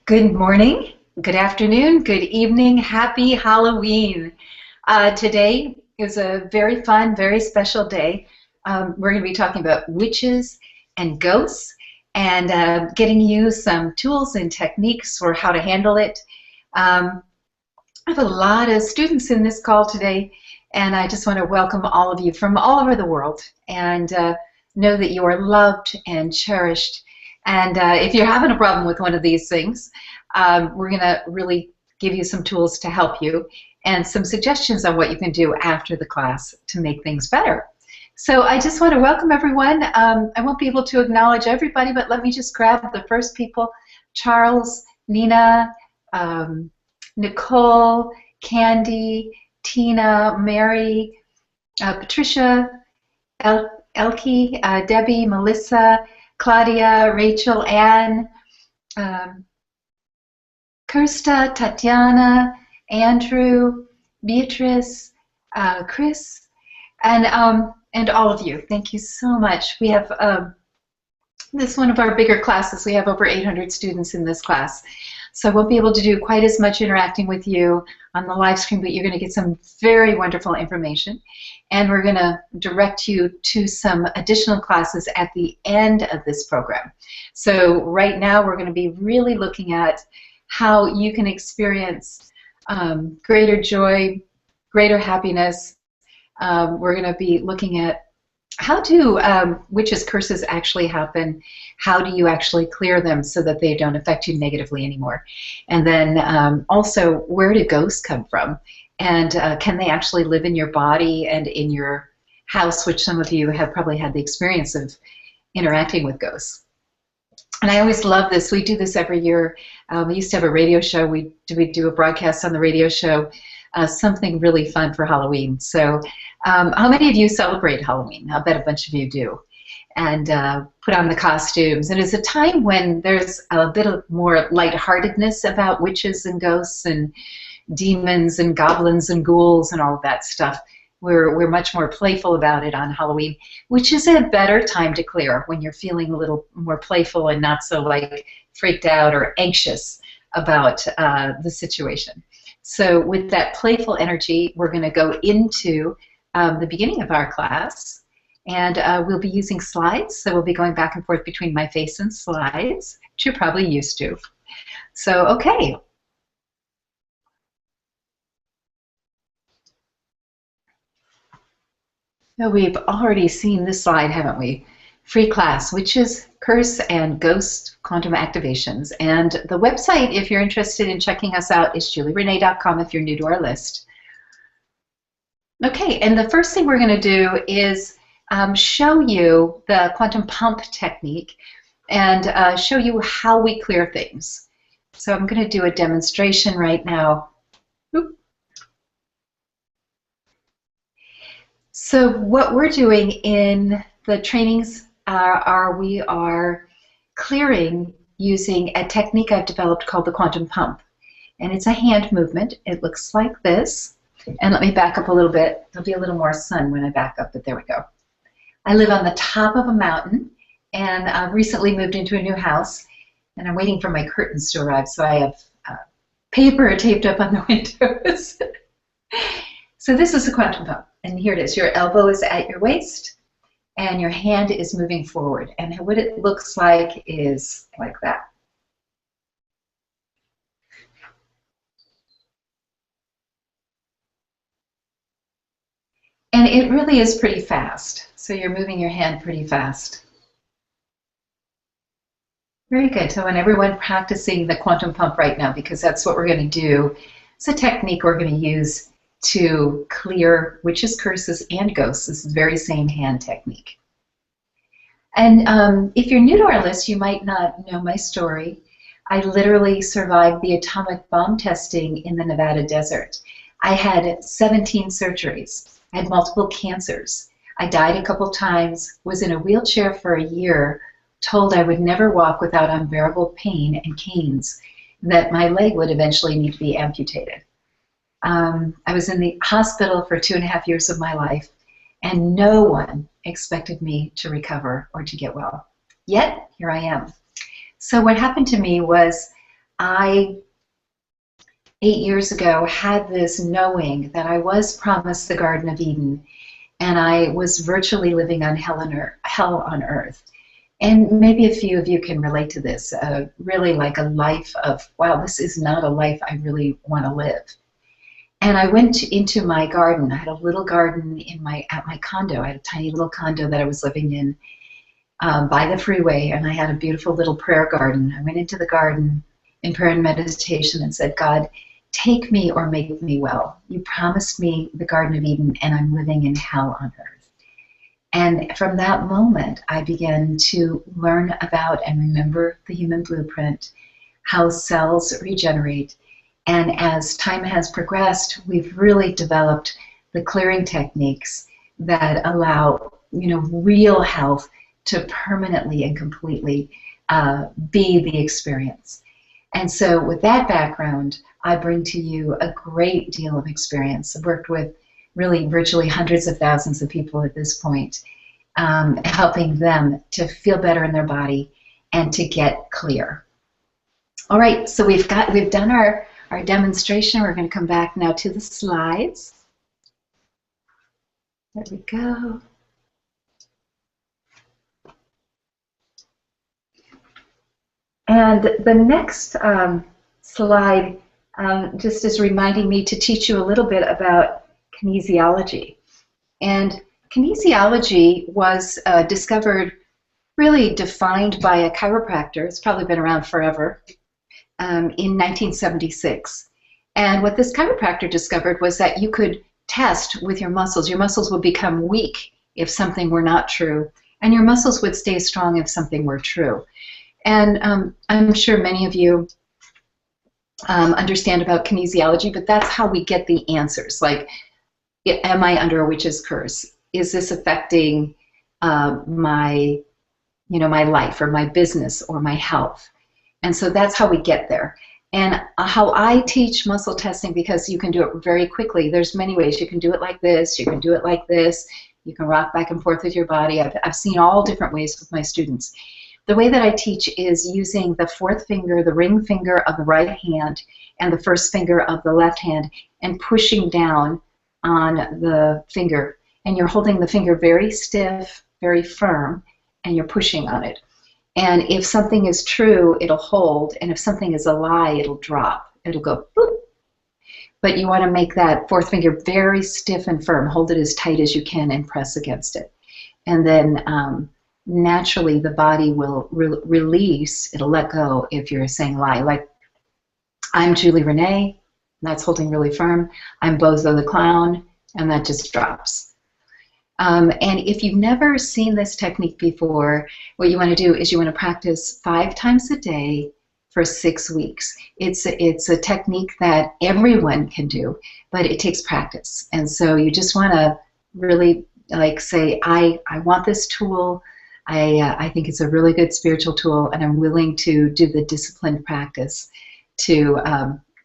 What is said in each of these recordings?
Good morning, good afternoon, good evening, happy Halloween. Today is a very fun, very special day. We're going to be talking about witches and ghosts and getting you some tools and techniques for how to handle it. I have a lot of students in this call today, and I just want to welcome all of you from all over the world and know that you are loved and cherished. And if you're having a problem with one of these things, we're going to really give you some tools to help you and some suggestions on what you can do after the class to make things better. So I just want to welcome everyone. I won't be able to acknowledge everybody, but let me just grab the first people. Charles, Nina, Nicole, Candy, Tina, Mary, Patricia, Elke, Debbie, Melissa, Claudia, Rachel, Ann, Kirsta, Tatiana, Andrew, Beatrice, Chris, and all of you. Thank you so much. We have this is one of our bigger classes. We have over 800 students in this class. So I won't be able to do quite as much interacting with you on the live stream, but you're going to get some very wonderful information. And we're going to direct you to some additional classes at the end of this program. So right now we're going to be really looking at how you can experience greater joy, greater happiness. We're going to be looking at how do witches' curses actually happen? How do you actually clear them so that they don't affect you negatively anymore? And then also, where do ghosts come from? And can they actually live in your body and in your house, which some of you have probably had the experience of interacting with ghosts. And I always love this. We do this every year. We used to have a radio show. We do a broadcast on the radio show. Something really fun for Halloween. So how many of you celebrate Halloween? I'll bet a bunch of you do. And put on the costumes. And it's a time when there's a bit of more lightheartedness about witches and ghosts and demons and goblins and ghouls and all of that stuff. We're much more playful about it on Halloween, which is a better time to clear when you're feeling a little more playful and not so like freaked out or anxious about the situation. So with that playful energy, we're going to go into the beginning of our class, and we'll be using slides. So we'll be going back and forth between my face and slides, which you're probably used to. So, okay. So we've already seen this slide, haven't we? Free class, witches, curse, and ghost quantum activations. And the website, if you're interested in checking us out, is julierenee.com if you're new to our list. Okay, and the first thing we're going to do is show you the quantum pump technique and show you how we clear things. So I'm going to do a demonstration right now. Oop. So what we're doing in the trainings we are clearing using a technique I've developed called the quantum pump. And it's a hand movement. It looks like this. And let me back up a little bit. There'll be a little more sun when I back up, but there we go. I live on the top of a mountain, and I've recently moved into a new house, and I'm waiting for my curtains to arrive, so I have paper taped up on the windows. So this is the quantum pump, and here it is. Your elbow is at your waist, and your hand is moving forward, and what it looks like is like that. And it really is pretty fast. So you're moving your hand pretty fast. Very good. So when everyone practicing the quantum pump right now, because that's what we're going to do, it's a technique we're going to use to clear witches, curses, and ghosts. This is the very same hand technique. And if you're new to our list, you might not know my story. I literally survived the atomic bomb testing in the Nevada desert. I had 17 surgeries. I had multiple cancers. I died a couple times, was in a wheelchair for a year, told I would never walk without unbearable pain and canes, that my leg would eventually need to be amputated. I was in the hospital for 2.5 years of my life, and no one expected me to recover or to get well. Yet, here I am. So what happened to me was I 8 years ago had this knowing that I was promised the Garden of Eden, and I was virtually living on hell on earth. And maybe a few of you can relate to this, really like a life of, wow, this is not a life I really want to live. And I went into my garden. I had a little garden at my condo. I had a tiny little condo that I was living in by the freeway, and I had a beautiful little prayer garden. I went into the garden in prayer and meditation and said, God, take me or make me well. You promised me the Garden of Eden, and I'm living in hell on earth. And from that moment, I began to learn about and remember the human blueprint, how cells regenerate. And as time has progressed, we've really developed the clearing techniques that allow, real health to permanently and completely be the experience. And so with that background, I bring to you a great deal of experience. I've worked with really virtually hundreds of thousands of people at this point, helping them to feel better in their body and to get clear. All right, so we've done our demonstration. We're going to come back now to the slides. There we go. And the next slide just is reminding me to teach you a little bit about kinesiology. And kinesiology was really defined by a chiropractor. It's probably been around forever, in 1976. And what this chiropractor discovered was that you could test with your muscles. Your muscles would become weak if something were not true, and your muscles would stay strong if something were true. And I'm sure many of you understand about kinesiology, but that's how we get the answers. Like, am I under a witch's curse? Is this affecting my life or my business or my health? And so that's how we get there. And how I teach muscle testing, because you can do it very quickly. There's many ways. You can do it like this. You can do it like this. You can rock back and forth with your body. I've seen all different ways with my students. The way that I teach is using the fourth finger, the ring finger of the right hand, and the first finger of the left hand, and pushing down on the finger. And you're holding the finger very stiff, very firm, and you're pushing on it. And if something is true, it'll hold, and if something is a lie, it'll drop. It'll go boop. But you want to make that fourth finger very stiff and firm. Hold it as tight as you can and press against it. And then naturally the body will release, it'll let go if you're saying lie. Like, I'm Julie Renee, that's holding really firm. I'm Bozo the Clown, and that just drops. And if you've never seen this technique before, what you want to do is you want to practice 5 times a day for 6 weeks. It's a technique that everyone can do, but it takes practice. And so you just want to really say, I want this tool. I think it's a really good spiritual tool, and I'm willing to do the disciplined practice to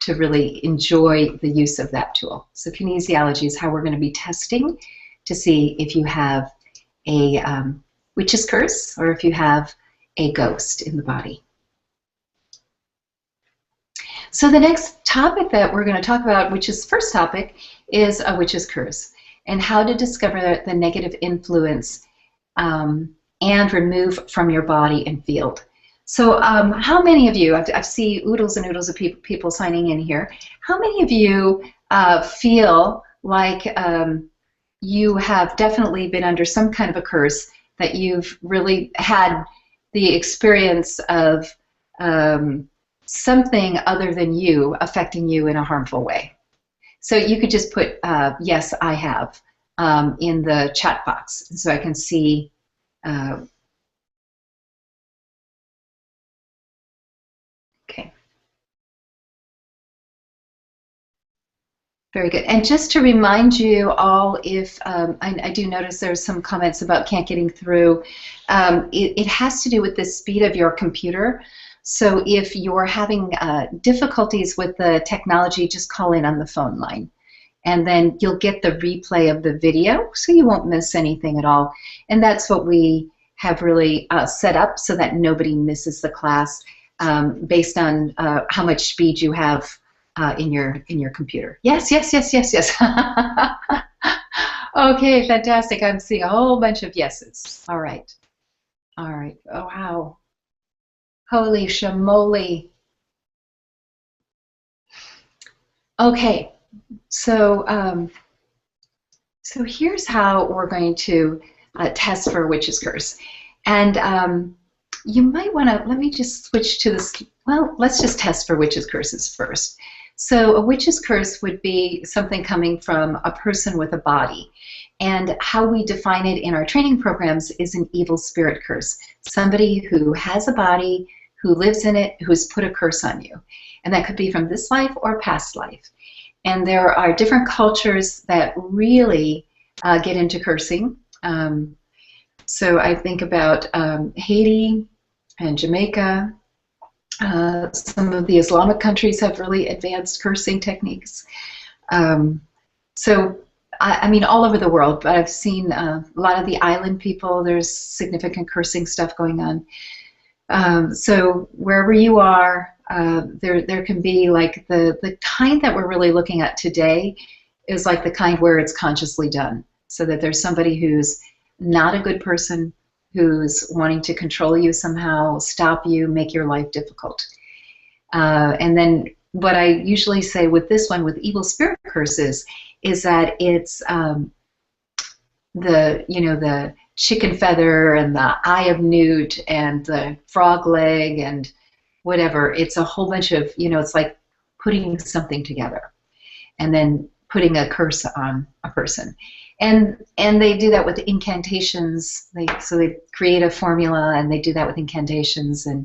really enjoy the use of that tool. So kinesiology is how we're going to be testing to see if you have a witch's curse or if you have a ghost in the body. So the next topic that we're going to talk about, which is the first topic, is a witch's curse and how to discover the negative influence and remove from your body and field. So how many of you, I see oodles and oodles of people signing in here, how many of you feel like you have definitely been under some kind of a curse, that you've really had the experience of something other than you affecting you in a harmful way? So you could just put, yes, I have, in the chat box, so I can see. Okay. Very good. And just to remind you all, if I do notice there's some comments about can't getting through, it has to do with the speed of your computer. So if you're having difficulties with the technology, just call in on the phone line. And then you'll get the replay of the video, so you won't miss anything at all. And that's what we have really set up so that nobody misses the class. based on how much speed you have in your computer. Yes, yes, yes, yes, yes. Okay, fantastic. I'm seeing a whole bunch of yeses. All right. All right. Oh, wow. Holy shamoly. Okay. So, so here's how we're going to test for a witch's curse. And you might want to, let me just switch to this. Well, let's just test for witch's curses first. So a witch's curse would be something coming from a person with a body. And how we define it in our training programs is an evil spirit curse. Somebody who has a body, who lives in it, who's put a curse on you. And that could be from this life or past life. And there are different cultures that really get into cursing. So I think about Haiti and Jamaica. Some of the Islamic countries have really advanced cursing techniques. So, I mean, all over the world, but I've seen a lot of the island people, there's significant cursing stuff going on. So wherever you are, there can be like the kind that we're really looking at today is like the kind where it's consciously done. So that there's somebody who's not a good person, who's wanting to control you somehow, stop you, make your life difficult. And then what I usually say with this one, with evil spirit curses, is that it's the chicken feather and the eye of newt and the frog leg and whatever. It's a whole bunch of, it's like putting something together and then putting a curse on a person. And they do that with incantations. So they create a formula and they do that with incantations. And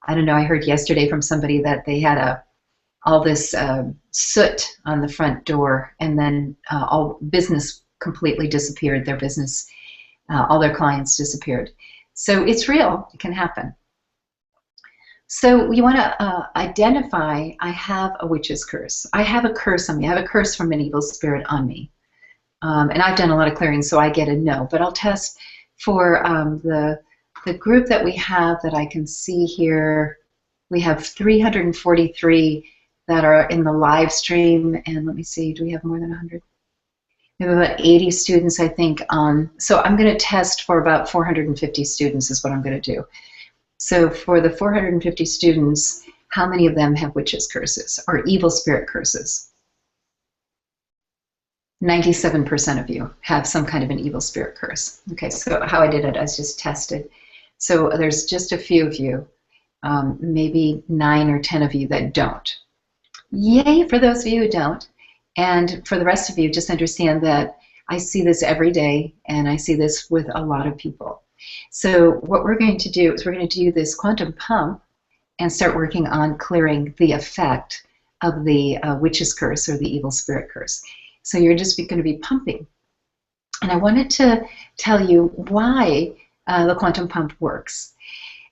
I don't know, I heard yesterday from somebody that they had all this soot on the front door, and then all business completely disappeared. Their business, all their clients disappeared. So it's real. It can happen. So you want to identify, I have a witch's curse. I have a curse on me. I have a curse from an evil spirit on me. And I've done a lot of clearing, so I get a no. But I'll test for the group that we have that I can see here. We have 343 that are in the live stream. And let me see, do we have more than 100? We have about 80 students, I think. So I'm going to test for about 450 students is what I'm going to do. So for the 450 students, how many of them have witches' curses or evil spirit curses? 97% of you have some kind of an evil spirit curse. Okay, so how I did it, I just tested. So there's just a few of you, maybe 9 or 10 of you that don't. Yay for those of you who don't. And for the rest of you, just understand that I see this every day, and I see this with a lot of people. So what we're going to do is we're going to do this quantum pump and start working on clearing the effect of the witch's curse or the evil spirit curse. So you're just going to be pumping. And I wanted to tell you why the quantum pump works.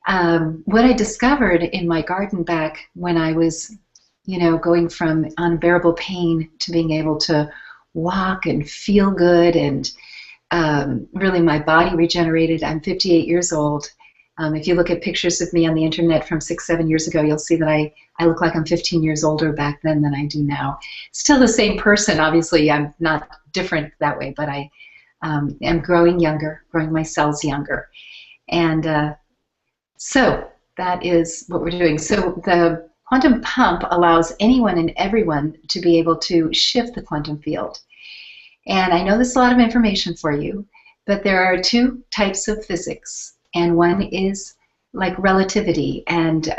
What I discovered in my garden back when I was going from unbearable pain to being able to walk and feel good, and really my body regenerated. I'm 58 years old. If you look at pictures of me on the internet from 6-7 years ago, you'll see that I look like I'm 15 years older back then than I do now. Still the same person, obviously. I'm not different that way, but I am growing younger, growing my cells younger. And so that is what we're doing. So the quantum pump allows anyone and everyone to be able to shift the quantum field. And I know this is a lot of information for you, but there are 2 types of physics, and one is like relativity, and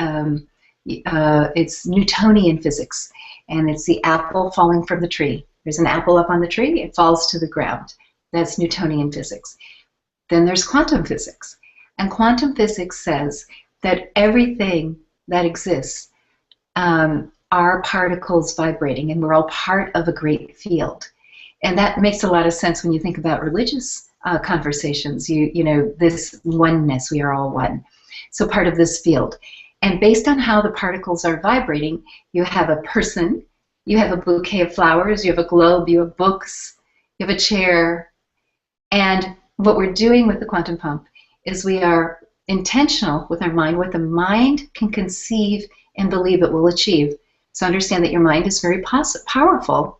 it's Newtonian physics, and it's the apple falling from the tree. There's an apple up on the tree, it falls to the ground. That's Newtonian physics. Then there's quantum physics, and quantum physics says that everything that exists are particles vibrating, and we're all part of a great field. And that makes a lot of sense when you think about religious conversations. You know, this oneness, we are all one. So part of this field. And based on how the particles are vibrating, you have a person, you have a bouquet of flowers, you have a globe, you have books, you have a chair. And what we're doing with the quantum pump is we are intentional with our mind, what the mind can conceive and believe it will achieve. So understand that your mind is very powerful,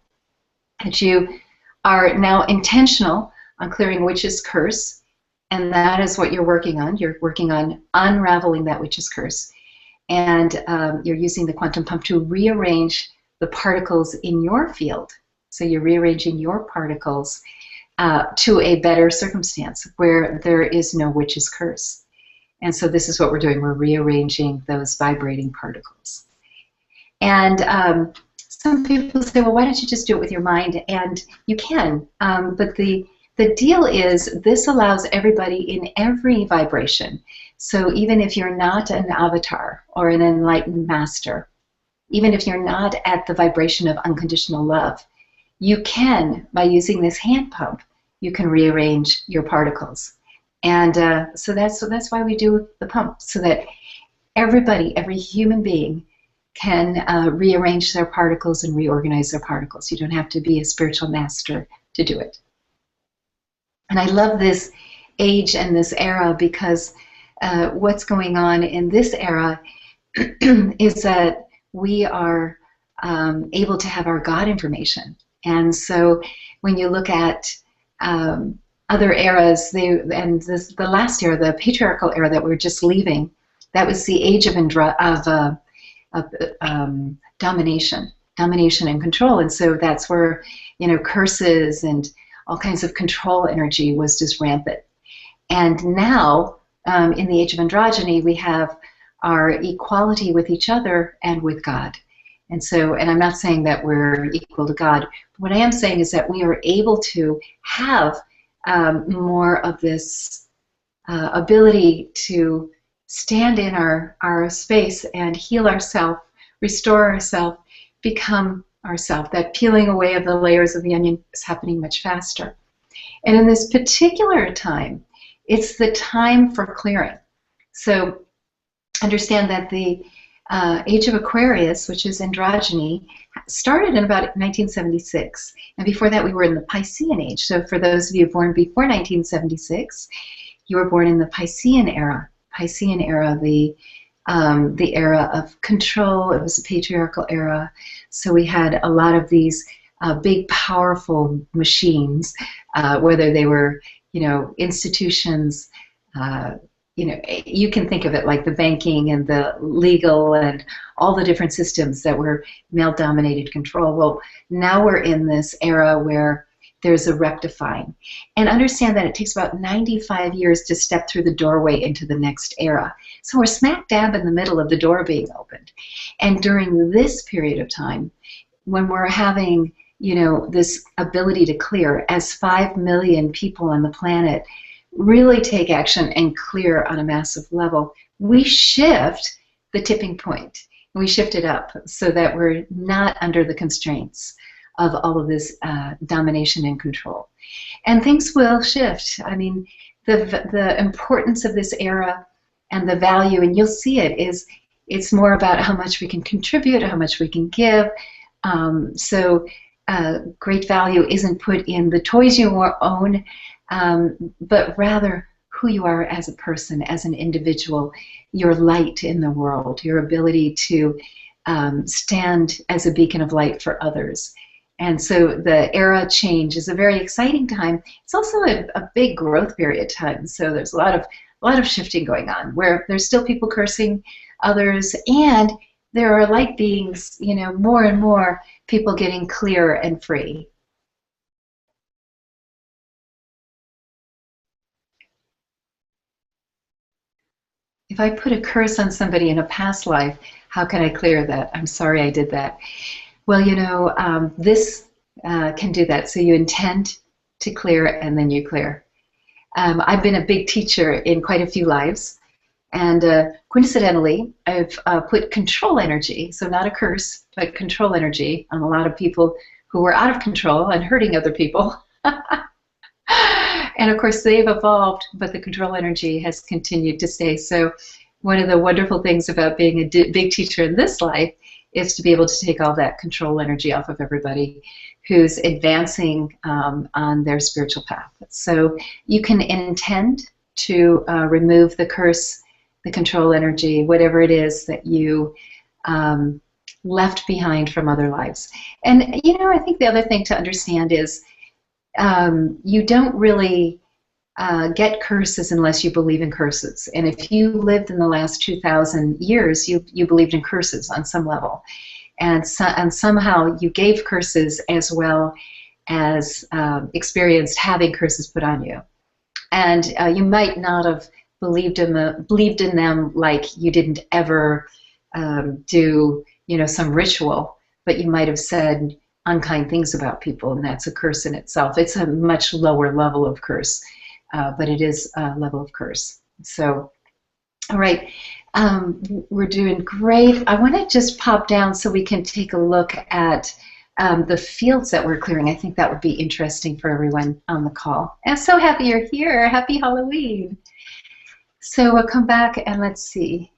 that you are now intentional on clearing witch's curse, and that is what you're working on. You're working on unraveling that witch's curse. And you're using the quantum pump to rearrange the particles in your field. So you're rearranging your particles to a better circumstance where there is no witch's curse. And so this is what we're doing. We're rearranging those vibrating particles. And some people say, well, why don't you just do it with your mind? And you can. But the deal is this allows everybody in every vibration. So even if you're not an avatar or an enlightened master, even if you're not at the vibration of unconditional love, you can, by using this hand pump, you can rearrange your particles. And so that's why we do the pump, so that everybody, every human being, can rearrange their particles and reorganize their particles. You don't have to be a spiritual master to do it. And I love this age and this era because what's going on in this era is that we are able to have our God information. And so when you look at other eras, the last era, the patriarchal era that we're just leaving, that was the age of domination and control. And so that's where, curses and all kinds of control energy was just rampant. And now, in the age of androgyny, we have our equality with each other and with God. And so, and I'm not saying that we're equal to God. What I am saying is that we are able to have more of this ability to stand in our space and heal ourselves, restore ourselves, become ourselves. That peeling away of the layers of the onion is happening much faster. And in this particular time, it's the time for clearing. So understand that the age of Aquarius, which is androgyny, started in about 1976. And before that, we were in the Piscean age. So for those of you born before 1976, you were born in the Piscean era. Piscean era, the era of control. It was a patriarchal era. So we had a lot of these big, powerful machines, whether they were, institutions. You can think of it like the banking and the legal and all the different systems that were male-dominated control. Well, now we're in this era where there's a rectifying. And understand that it takes about 95 years to step through the doorway into the next era. So we're smack dab in the middle of the door being opened. And during this period of time, when we're having, this ability to clear, as 5 million people on the planet really take action and clear on a massive level, we shift the tipping point. We shift it up so that we're not under the constraints of all of this domination and control. And things will shift. I mean, the importance of this era and the value, and you'll see it, is it's more about how much we can contribute, how much we can give. Great value isn't put in the toys you own, but rather who you are as a person, as an individual, your light in the world, your ability to stand as a beacon of light for others. And so the era change is a very exciting time. It's also a big growth period time. So there's a lot of shifting going on, where there's still people cursing others, and there are light beings, more and more people getting clear and free. If I put a curse on somebody in a past life, how can I clear that? I'm sorry I did that. Well, this can do that. So you intend to clear, and then you clear. I've been a big teacher in quite a few lives, and coincidentally, I've put control energy, so not a curse, but control energy, on a lot of people who were out of control and hurting other people. And of course, they've evolved, but the control energy has continued to stay. So one of the wonderful things about being a big teacher in this life is to be able to take all that control energy off of everybody who's advancing on their spiritual path. So you can intend to remove the curse, the control energy, whatever it is that you left behind from other lives. And, you know, I think the other thing to understand is you don't really get curses unless you believe in curses. And if you lived in the last 2,000 years, you believed in curses on some level. And somehow you gave curses as well as experienced having curses put on you. And you might not have believed in them like you didn't ever do, you know, some ritual, but you might have said unkind things about people, and that's a curse in itself. It's a much lower level of curse, but it is a level of curse. So, all right, we're doing great. I want to just pop down so we can take a look at the fields that we're clearing. I think that would be interesting for everyone on the call. I'm so happy you're here. Happy Halloween. So we'll come back and let's see.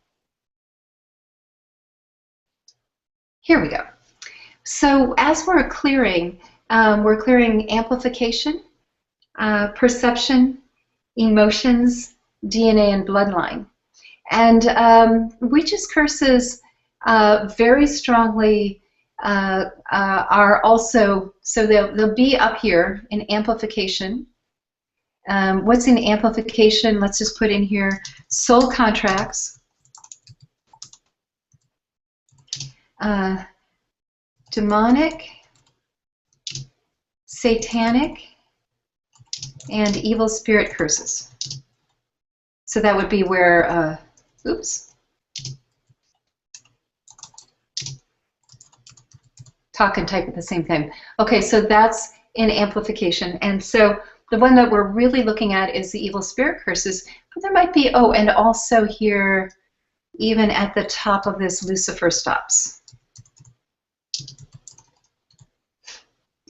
Here we go. So as we're clearing amplification, perception, emotions, DNA, and bloodline. And witches' curses very strongly are also, so they'll be up here in amplification. What's in amplification? Let's just put in here soul contracts, demonic, satanic, and evil spirit curses. So that would be where, oops, talk and type at the same time. Okay, so that's in amplification. And so the one that we're really looking at is the evil spirit curses, but there might be, oh, and also here, even at the top of this, Lucifer stops.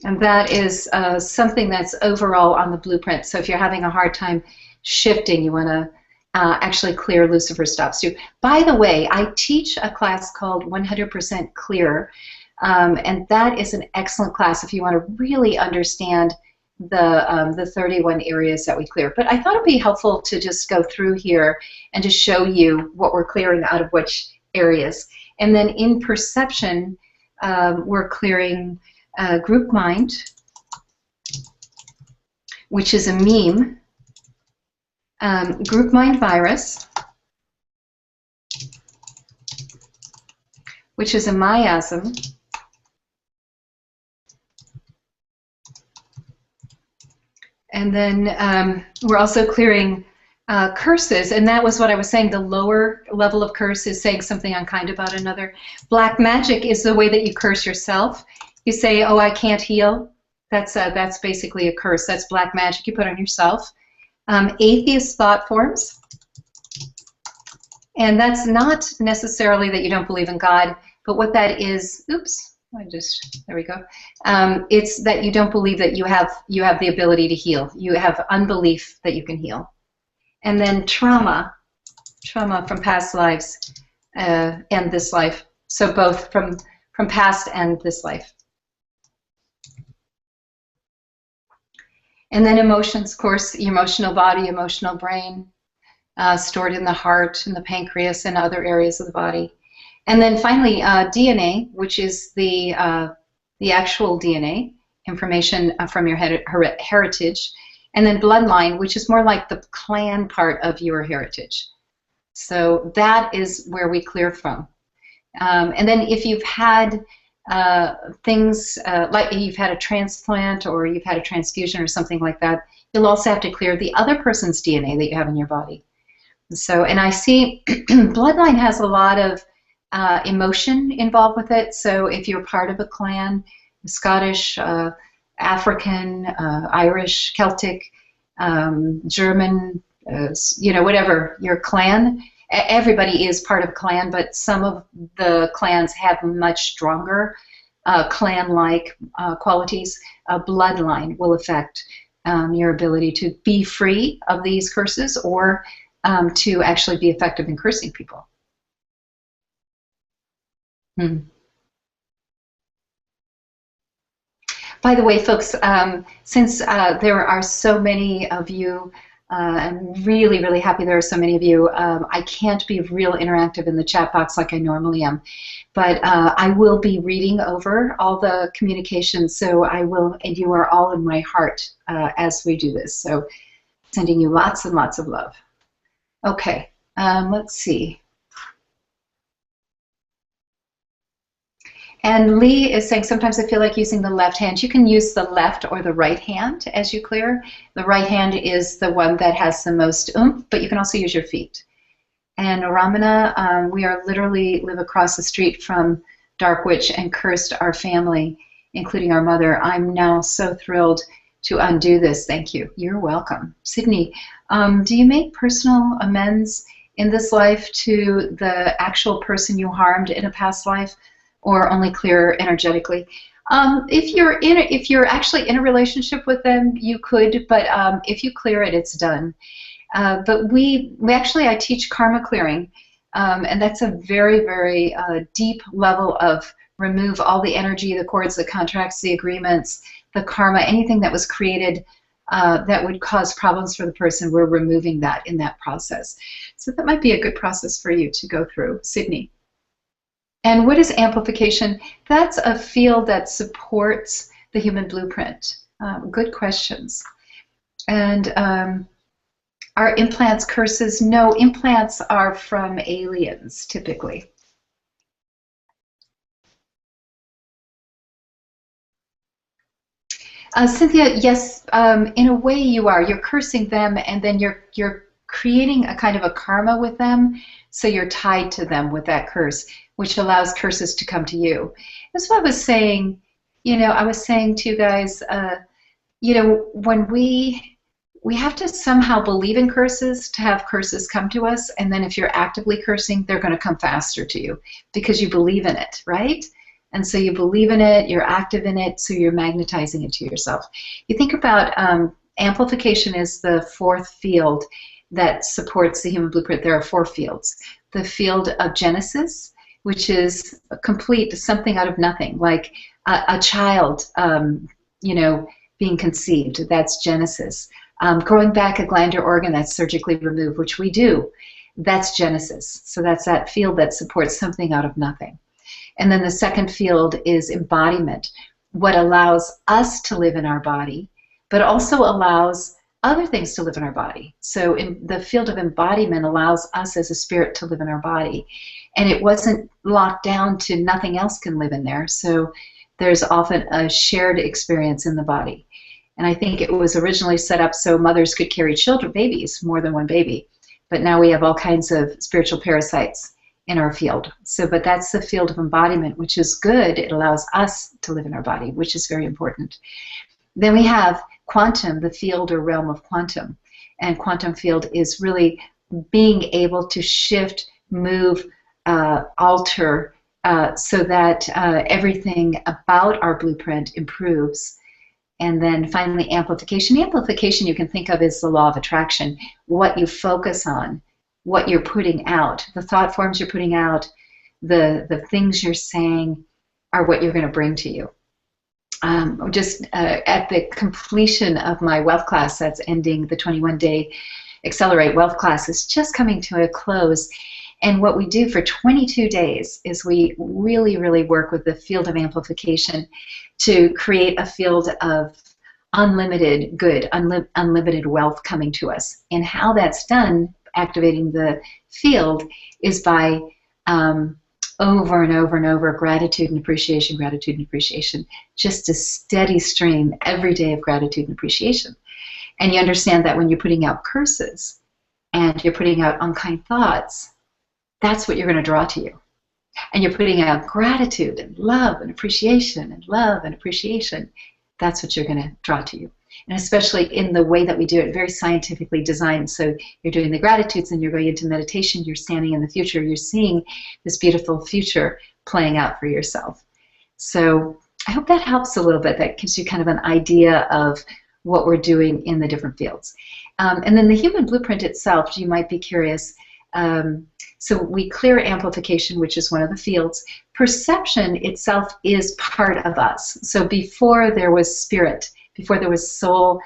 And that is something that's overall on the blueprint. So if you're having a hard time shifting, you want to actually clear Lucifer stops too. By the way, I teach a class called 100% Clear, and that is an excellent class if you want to really understand the 31 areas that we clear. But I thought it'd be helpful to just go through here and just show you what we're clearing out of which areas. And then in perception, we're clearing group mind, which is a meme, group mind virus, which is a miasm, and then we're also clearing curses, and that was what I was saying. The lower level of curse is saying something unkind about another. Black magic is the way that you curse yourself. You say, oh, I can't heal. That's basically a curse. That's black magic you put on yourself. Atheist thought forms. And that's not necessarily that you don't believe in God, but what that is, oops, there we go. It's that you don't believe that you have the ability to heal. You have unbelief that you can heal. And then trauma from past lives and this life. So both from past and this life. And then emotions, of course, your emotional body, emotional brain, stored in the heart and the pancreas and other areas of the body. And then finally, DNA, which is the actual DNA, information from your heritage. And then bloodline, which is more like the clan part of your heritage. So that is where we clear from. And then if you've had things like you've had a transplant or you've had a transfusion or something like that, you'll also have to clear the other person's DNA that you have in your body. So, and I see bloodline has a lot of emotion involved with it. So if you're part of a clan, Scottish, African, Irish, Celtic, German, you know, whatever your clan, everybody is part of a clan, but some of the clans have much stronger clan-like qualities. A bloodline will affect your ability to be free of these curses or to actually be effective in cursing people. By the way, folks, since there are so many of you I'm really, really happy there are so many of you. I can't be real interactive in the chat box like I normally am, but I will be reading over all the communications, so I will, and you are all in my heart as we do this. So sending you lots and lots of love. Okay, let's see. And Lee is saying, sometimes I feel like using the left hand. You can use the left or the right hand as you clear. The right hand is the one that has the most oomph, but you can also use your feet. And Ramana, we are literally live across the street from Dark Witch and cursed our family, including our mother. I'm now so thrilled to undo this. Thank you. You're welcome. Sydney, do you make personal amends in this life to the actual person you harmed in a past life, or only clear energetically? If you're actually in a relationship with them, you could, but if you clear it, it's done. But I teach karma clearing, and that's a very, very deep level of remove all the energy, the cords, the contracts, the agreements, the karma, anything that was created that would cause problems for the person. We're removing that in that process. So that might be a good process for you to go through, Sydney. And what is amplification? That's a field that supports the human blueprint. Good questions. And are implants curses? No, implants are from aliens, typically. Cynthia, yes, in a way you are. You're cursing them, and then you're creating a kind of a karma with them, so you're tied to them with that curse, which allows curses to come to you. That's what I was saying. I was saying to you guys, when we have to somehow believe in curses to have curses come to us, and then if you're actively cursing, they're going to come faster to you because you believe in it, right? And so you believe in it, you're active in it, so you're magnetizing it to yourself. You think about amplification is the fourth field that supports the human blueprint. There are four fields. The field of Genesis, which is a complete something out of nothing, like a child, being conceived. That's Genesis. Growing back a gland or organ that's surgically removed, which we do. That's Genesis. So that's that field that supports something out of nothing. And then the second field is embodiment, what allows us to live in our body, but also allows other things to live in our body. So in the field of embodiment allows us as a spirit to live in our body. And it wasn't locked down to nothing else can live in there. So there's often a shared experience in the body. And I think it was originally set up so mothers could carry children, babies, more than one baby. But now we have all kinds of spiritual parasites in our field. But that's the field of embodiment, which is good. It allows us to live in our body, which is very important. Then we have quantum, the field or realm of quantum. And quantum field is really being able to shift, move, alter, so that everything about our blueprint improves. And then finally, amplification. Amplification you can think of as the law of attraction, what you focus on, what you're putting out, the thought forms you're putting out, the things you're saying are what you're going to bring to you. Just at the completion of my wealth class that's ending, the 21-day Accelerate Wealth class is just coming to a close. And what we do for 22 days is we really, really work with the field of amplification to create a field of unlimited good, unlimited wealth coming to us. And how that's done, activating the field, is by over and over and over gratitude and appreciation, just a steady stream every day of gratitude and appreciation. And you understand that when you're putting out curses and you're putting out unkind thoughts, that's what you're going to draw to you. And you're putting out gratitude and love and appreciation and love and appreciation, that's what you're going to draw to you. And especially in the way that we do it, very scientifically designed. So you're doing the gratitudes and you're going into meditation, you're standing in the future, you're seeing this beautiful future playing out for yourself. So I hope that helps a little bit. That gives you kind of an idea of what we're doing in the different fields. And then the human blueprint itself, you might be curious. So we clear amplification, which is one of the fields. Perception itself is part of us. So before there was spirit, before there was soul,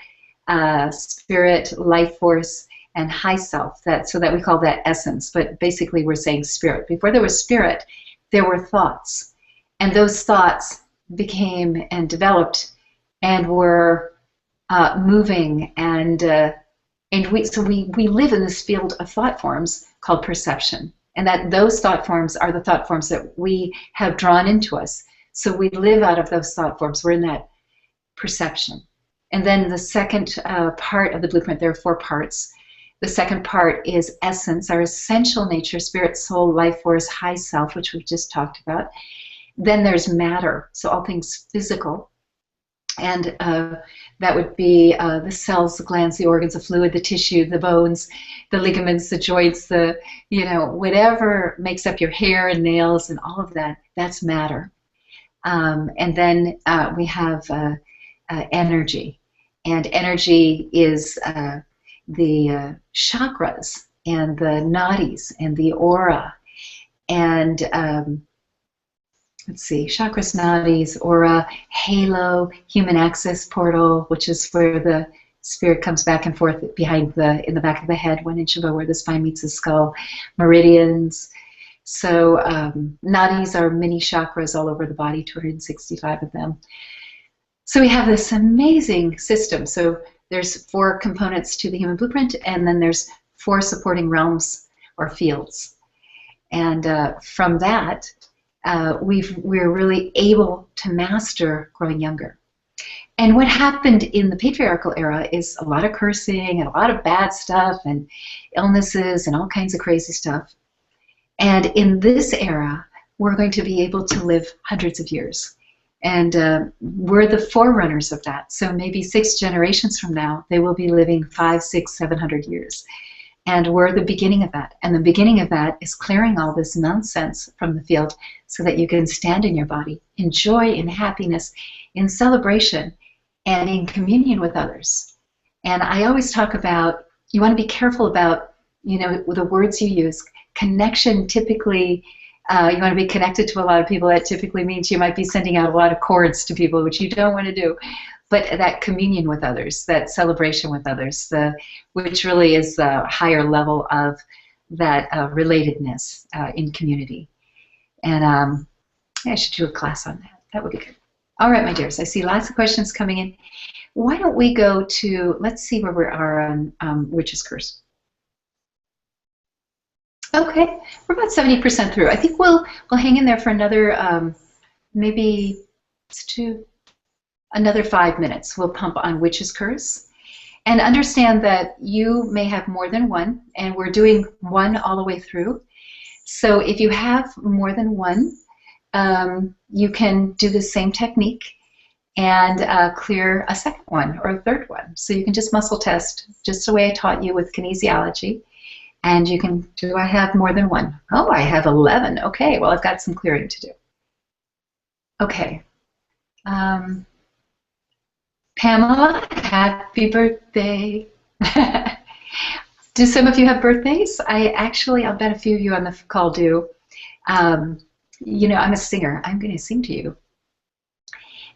spirit, life force, and high self. So that we call that essence, but basically we're saying spirit. Before there was spirit, there were thoughts, and those thoughts became and developed and were moving, and we live in this field of thought forms called perception, and that those thought forms are the thought forms that we have drawn into us. So we live out of those thought forms. We're in that perception. And then the second part of the blueprint, there are 4 parts. The second part is essence, our essential nature, spirit, soul, life force, high self, which we've just talked about. Then there's matter, so all things physical. And that would be the cells, the glands, the organs, the fluid, the tissue, the bones, the ligaments, the joints, the, whatever makes up your hair and nails and all of that, that's matter. And then we have energy. And energy is the chakras and the nadis and the aura. And let's see, chakras, nadis, aura, halo, human access portal, which is where the spirit comes back and forth in the back of the head, 1 inch above where the spine meets the skull, meridians. So nadis are mini chakras all over the body, 265 of them. So we have this amazing system. So there's 4 components to the human blueprint, and then there's 4 supporting realms or fields. And from that, we're really able to master growing younger. And what happened in the patriarchal era is a lot of cursing and a lot of bad stuff and illnesses and all kinds of crazy stuff. And in this era, we're going to be able to live hundreds of years. And we're the forerunners of that. So maybe 6 generations from now, they will be living 500, 600, 700 years. And we're the beginning of that. And the beginning of that is clearing all this nonsense from the field so that you can stand in your body, in joy, in happiness, in celebration, and in communion with others. And I always talk about, you want to be careful about, the words you use. Connection, typically, you want to be connected to a lot of people. That typically means you might be sending out a lot of cords to people, which you don't want to do. But that communion with others, that celebration with others, which really is the higher level of that relatedness in community. And I should do a class on that. That would be good. All right, my dears, I see lots of questions coming in. Why don't we go to, let's see where we are on Witch's Curse. Okay, we're about 70% through. I think we'll hang in there for another, maybe another 5 minutes. We'll pump on Witch's Curse. And understand that you may have more than one, and we're doing one all the way through. So if you have more than one, you can do the same technique and clear a second one or a third one. So you can just muscle test, just the way I taught you with kinesiology. And you can, do I have more than one? Oh, I have 11. Okay, well, I've got some clearing to do. Okay. Pamela, happy birthday. Do some of you have birthdays? I'll bet a few of you on the call do. I'm a singer. I'm going to sing to you.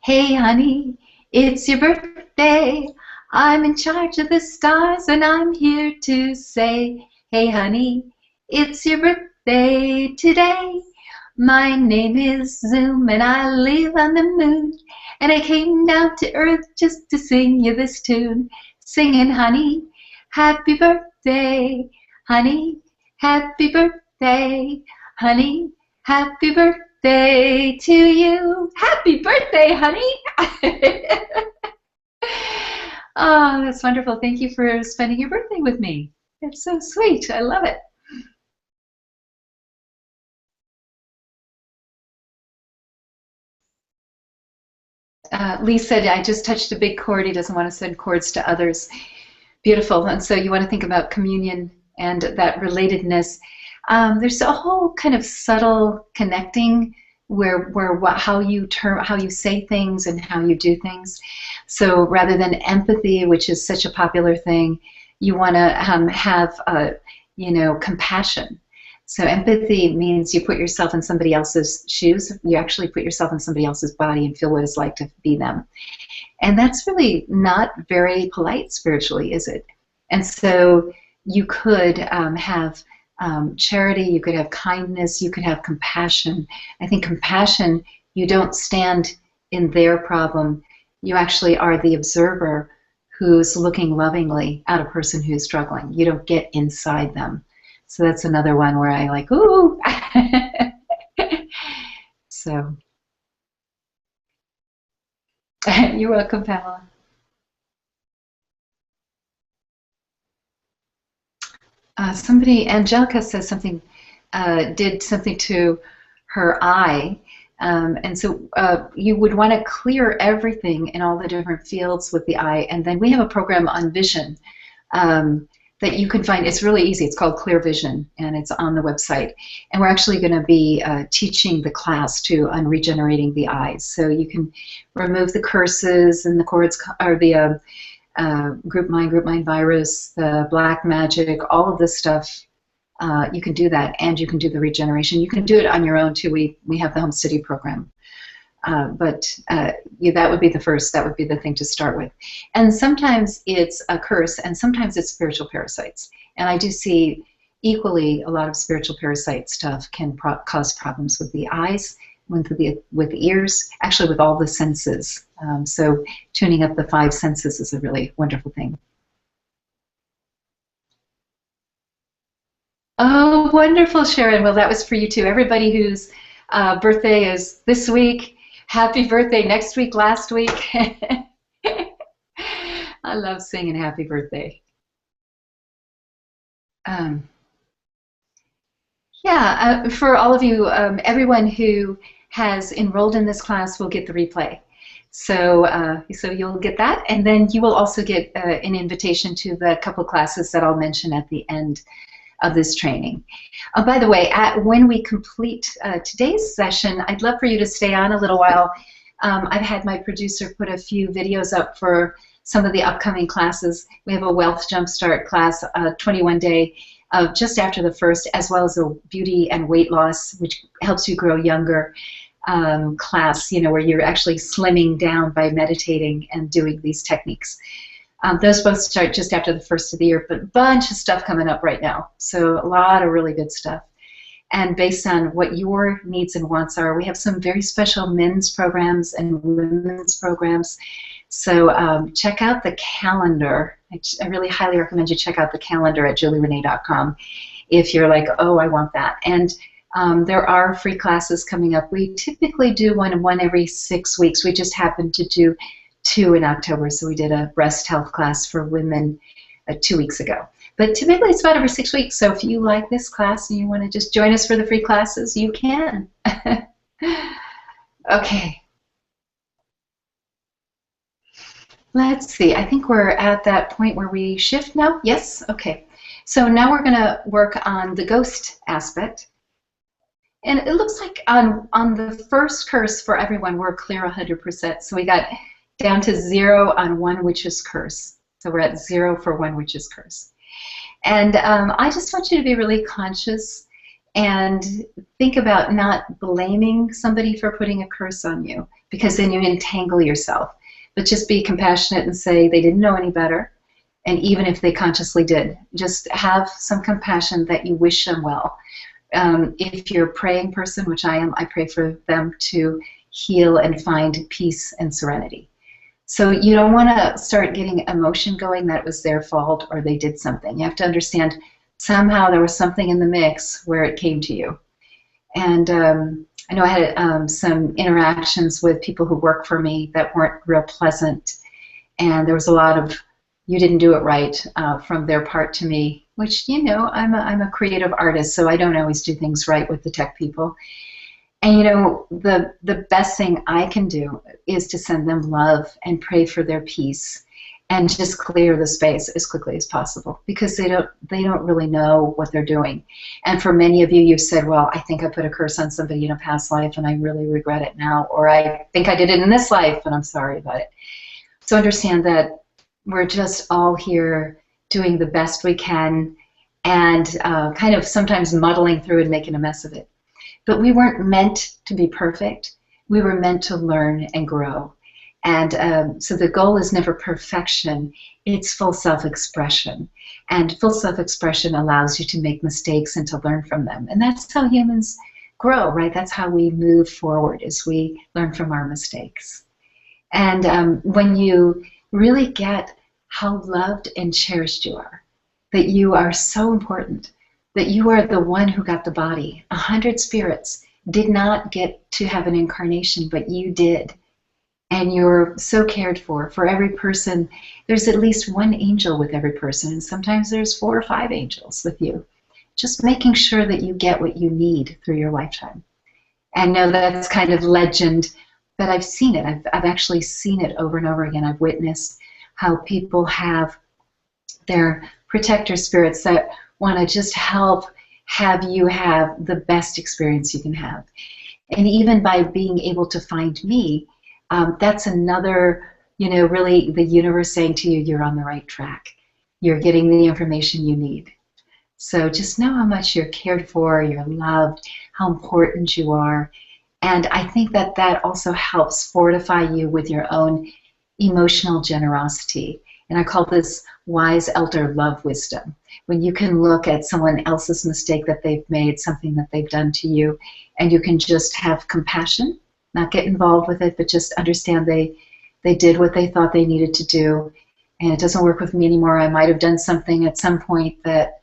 Hey, honey, it's your birthday. I'm in charge of the stars, and I'm here to say, hey, honey, it's your birthday today. My name is Zoom, and I live on the moon. And I came down to earth just to sing you this tune. Singing, honey, happy birthday. Honey, happy birthday. Honey, happy birthday to you. Happy birthday, honey. Oh, that's wonderful. Thank you for spending your birthday with me. It's so sweet. I love it. Lee said, I just touched a big cord. He doesn't want to send cords to others. Beautiful. And so you want to think about communion and that relatedness. There's a whole kind of subtle connecting how you say things and how you do things. So rather than empathy, which is such a popular thing, you want to have compassion. So empathy means you put yourself in somebody else's shoes. You actually put yourself in somebody else's body and feel what it's like to be them. And that's really not very polite spiritually, is it? And so you could have charity, you could have kindness, you could have compassion. I think compassion, you don't stand in their problem. You actually are the observer who's looking lovingly at a person who's struggling. You don't get inside them. So that's another one where I like, ooh. So you're welcome, Pamela. Somebody, Angelica says something, did something to her eye. And so you would want to clear everything in all the different fields with the eye. And then we have a program on vision that you can find. It's really easy. It's called Clear Vision, and it's on the website. And we're actually going to be teaching the class too on regenerating the eyes. So you can remove the curses and the cords, or the group mind virus, the black magic, all of this stuff. You can do that, and you can do the regeneration. You can do it on your own too. We have the Home City program, but that would be the first. That would be the thing to start with. And sometimes it's a curse, and sometimes it's spiritual parasites. And I do see equally a lot of spiritual parasite stuff can cause problems with the eyes, with the ears, actually with all the senses. So tuning up the 5 senses is a really wonderful thing. Oh, wonderful, Sharon. Well, that was for you too. Everybody whose birthday is this week, happy birthday next week, last week. I love singing happy birthday. Um, yeah, for all of you, everyone who has enrolled in this class will get the replay. So you'll get that, and then you will also get an invitation to the couple classes that I'll mention at the end of this training. By the way, when we complete today's session, I'd love for you to stay on a little while. I've had my producer put a few videos up for some of the upcoming classes. We have a Wealth Jumpstart class, 21-day, just after the first, as well as a beauty and weight loss, which helps you grow younger class, where you're actually slimming down by meditating and doing these techniques. Those both start just after the first of the year, but a bunch of stuff coming up right now. So a lot of really good stuff. And based on what your needs and wants are, we have some very special men's programs and women's programs. So check out the calendar. I really highly recommend you check out the calendar at julierenee.com if you're like, oh, I want that. And there are free classes coming up. We typically do one every 6 weeks. We just happened to do 2 in October, so we did a breast health class for women 2 weeks ago. But typically it's about every 6 weeks, so if you like this class and you want to just join us for the free classes, you can. Okay. Let's see, I think we're at that point where we shift now. Yes? Okay. So now we're going to work on the ghost aspect. And it looks like on the first curse for everyone, we're clear 100%. So we got down to 0 on one witch's curse. So we're at 0 for one witch's curse. And I just want you to be really conscious and think about not blaming somebody for putting a curse on you, because then you entangle yourself. But just be compassionate and say they didn't know any better. And even if they consciously did, just have some compassion that you wish them well. If you're a praying person, which I am, I pray for them to heal and find peace and serenity. So you don't want to start getting emotion going that it was their fault or they did something. You have to understand somehow there was something in the mix where it came to you. And I know I had some interactions with people who work for me that weren't real pleasant, and there was a lot of you didn't do it right from their part to me, which, I'm a creative artist, so I don't always do things right with the tech people. And the best thing I can do is to send them love and pray for their peace and just clear the space as quickly as possible, because they don't really know what they're doing. And for many of you, you've said, well, I think I put a curse on somebody in a past life and I really regret it now, or I think I did it in this life and I'm sorry about it. So understand that we're just all here doing the best we can and kind of sometimes muddling through and making a mess of it. But we weren't meant to be perfect. We were meant to learn and grow. And so the goal is never perfection, it's full self-expression. And full self-expression allows you to make mistakes and to learn from them. And that's how humans grow, right? That's how we move forward, is we learn from our mistakes. And when you really get how loved and cherished you are, that you are so important, that you are the one who got the body. 100 spirits did not get to have an incarnation, but you did. And you're so cared for. For every person, there's at least one angel with every person, and sometimes there's 4 or 5 angels with you. Just making sure that you get what you need through your lifetime. And know that's kind of legend, but I've seen it. I've actually seen it over and over again. I've witnessed how people have their protector spirits that want to just help have you have the best experience you can have. And even by being able to find me, that's another, really the universe saying to you, you're on the right track. You're getting the information you need. So just know how much you're cared for, you're loved, how important you are. And I think that that also helps fortify you with your own emotional generosity. And I call this wise elder love wisdom. When you can look at someone else's mistake that they've made, something that they've done to you, and you can just have compassion, not get involved with it, but just understand they did what they thought they needed to do, and it doesn't work with me anymore. I might have done something at some point that,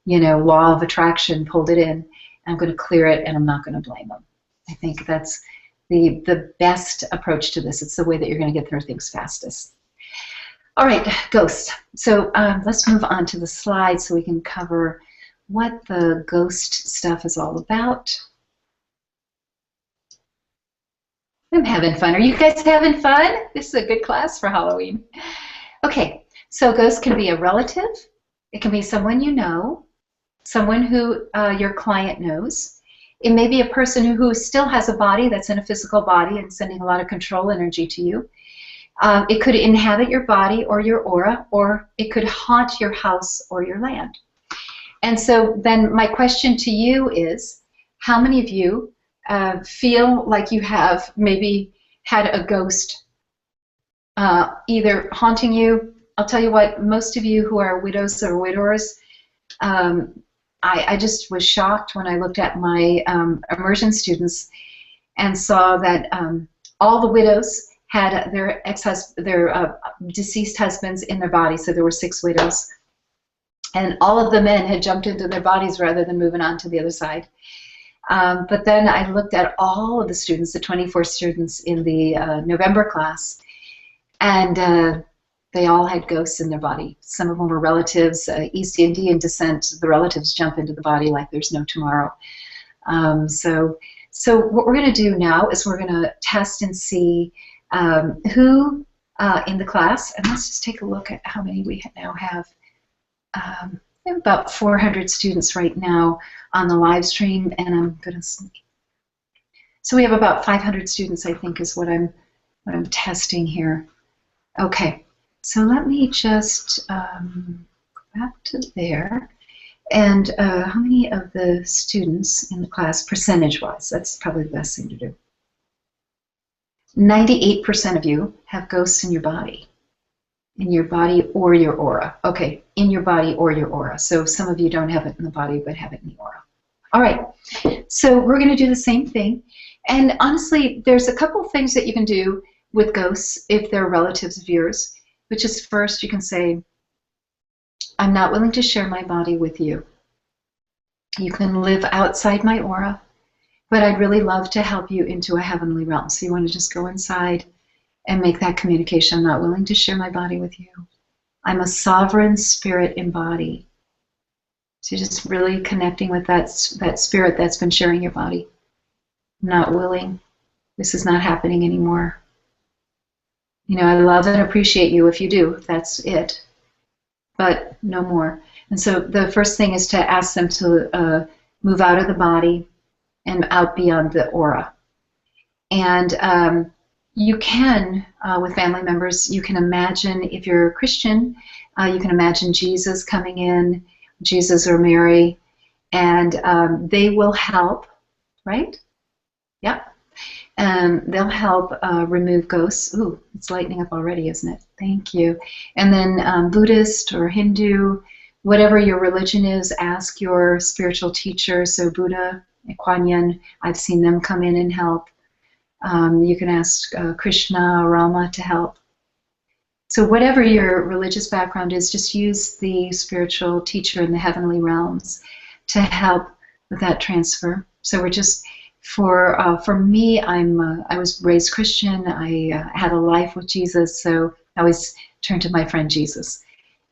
law of attraction pulled it in. I'm going to clear it, and I'm not going to blame them. I think that's the best approach to this. It's the way that you're going to get through things fastest. All right, ghosts. So let's move on to the slide so we can cover what the ghost stuff is all about. I'm having fun. Are you guys having fun? This is a good class for Halloween. Okay, so ghosts can be a relative. It can be someone you know, someone who your client knows. It may be a person who still has a body that's in a physical body and sending a lot of control energy to you. It could inhabit your body or your aura, or it could haunt your house or your land. And so then my question to you is, how many of you feel like you have maybe had a ghost either haunting you? I'll tell you what, most of you who are widows or widowers, I just was shocked when I looked at my immersion students and saw that all the widows had their deceased husbands in their body. So there were 6 widows, and all of the men had jumped into their bodies rather than moving on to the other side. But then I looked at all of the students, the 24 students in the November class, and they all had ghosts in their body. Some of them were relatives, East Indian descent. The relatives jump into the body like there's no tomorrow. So what we're going to do now is we're going to test and see who in the class, and let's just take a look at how many we now have. We have about 400 students right now on the live stream, and I'm going to see. So we have about 500 students, I think, is what I'm testing here. Okay, so let me just go back to there. And how many of the students in the class, percentage-wise, that's probably the best thing to do. 98% of you have ghosts in your body. In your body or your aura. Okay, in your body or your aura. So some of you don't have it in the body, but have it in the aura. All right, so we're going to do the same thing. And honestly, there's a couple of things that you can do with ghosts if they're relatives of yours, which is first you can say, I'm not willing to share my body with you. You can live outside my aura, but I'd really love to help you into a heavenly realm. So you want to just go inside and make that communication. I'm not willing to share my body with you. I'm a sovereign spirit in body. So just really connecting with that spirit that's been sharing your body. I'm not willing. This is not happening anymore. I love and appreciate you if you do. That's it. But no more. And so the first thing is to ask them to move out of the body and out beyond the aura. And you can, with family members, you can imagine, if you're a Christian, you can imagine Jesus coming in, Jesus or Mary, and they will help, right? Yep. They'll help remove ghosts. Ooh, it's lightening up already, isn't it? Thank you. And then Buddhist or Hindu, whatever your religion is, ask your spiritual teacher. So Buddha, Kuan Yin, I've seen them come in and help. You can ask Krishna, Rama to help. So whatever your religious background is, just use the spiritual teacher in the heavenly realms to help with that transfer. So we're just for me, I was raised Christian. I had a life with Jesus, so I always turn to my friend Jesus,